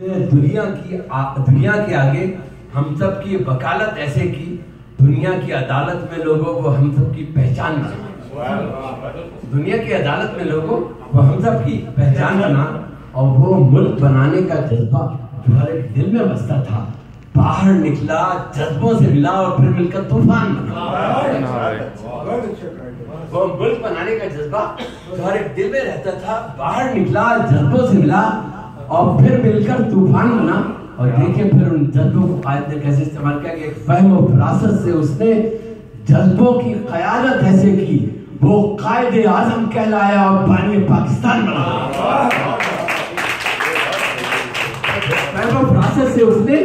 دنیا کے آگے ہم سب کی وکالت ایسے کی، دنیا کی عدالت میں لوگوں کو ہم سب کی پہچان بنا، دنیا کی عدالت میں لوگوں کو ہم سب کی پہچان بنا، اور وہ ملک بنانے کا جذبہ جو ہر ایک دل میں بستا تھا باہر نکلا، جذبوں سے ملا اور پھر مل کر طوفان بنا۔ وہ ملک بنانے کا جذبہ جو ہر ایک دل میں رہتا تھا باہر نکلا، جذبوں سے ملا اور پھر مل کر طوفان بنا۔ اور دیکھیں پھر ان جذبوں کو قائد نے کیسے استعمال کیا کہ ایک فہم و فراست سے اس نے جذبوں کی قیادت ایسے کی، وہ قائد اعظم کہلایا اور بانی پاکستان بنا۔ فہم و فراست سے اس نے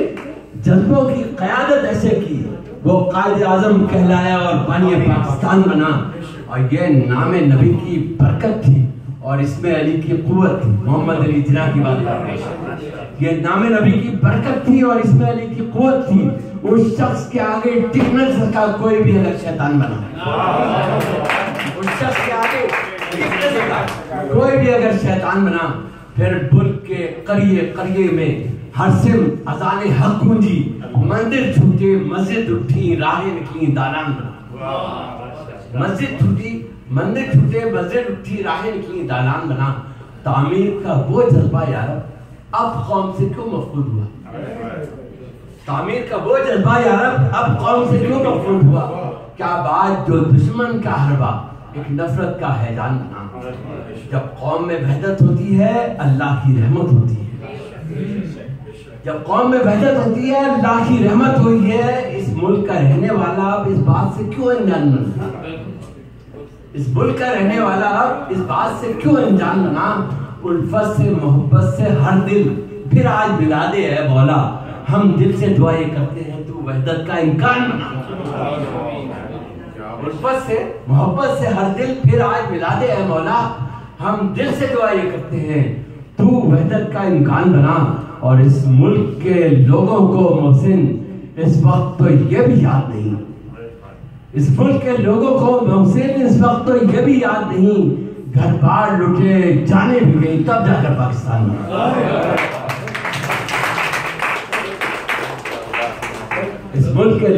جذبوں کی قیادت ایسے کی، وہ قائد اعظم کہلایا اور بانی پاکستان بنا۔ اور یہ نام نبی کی برکت تھی اور اس میں علی کی قوت تھی۔ محمد علی جناح کی بات کر رہے ہیں، یہ نام نبی کی برکت تھی اور اس میں علی کی قوت تھی۔ اس شخص کے آگے ٹک نہ سکا کوئی بھی اگر شیطان بنا، اس شخص کے آگے ٹک نہ سکا کوئی بھی اگر شیطان بنا۔ پھر ملک کے قریے قریے میں ہر سمت اذان حق گونجی، مندر چھوٹے مسجد اٹھی، راہیں نکلی، دالان بنا۔ مسجد چھوٹی، مندر چھوٹے، مسجد اٹھی، راہیں نکلی، دالان بنا۔ تعمیر کا وہ جذبہ یار اب قوم سے کیوں مفقود ہوا؟ تعمیر کا وہ جذبہ یار اب قوم سے کیوں مفقود ہوا؟ کیا بات جو دشمن کا حربہ ایک نفرت کا حیران بنا۔ جب قوم میں وحدت ہوتی ہے اللہ کی رحمت ہوتی ہے، جب قوم میں وحدت ہوتی ہے اللہ کی رحمت ہوئی ہے۔ اس ملک کا رہنے والا اب اس بات سے کیوں انجان بنا؟ اس ملک کا رہنے والا اب اس بات سے کیوں انجان بنا؟ الفت سے محبت سے ہر دل پھر آج ملا دے اے مولا، ہم دل سے دعائیں کرتے ہیں تو وحدت کا امکان بنا۔ الفت سے محبت سے ہر دل پھر آج ملا دے اے مولا، ہم دل سے دعائیں کرتے ہیں تو وحدت کا امکان بنا۔ اور اس ملک کے لوگوں کو محسن اس وقت تو یہ بھی یاد نہیں، اس ملک کے لوگوں کو محسن اس وقت تو یہ بھی یاد نہیں، گھر بار لٹے جانے بھی گئی تب جا کر پاکستان میں۔ اس ملک کے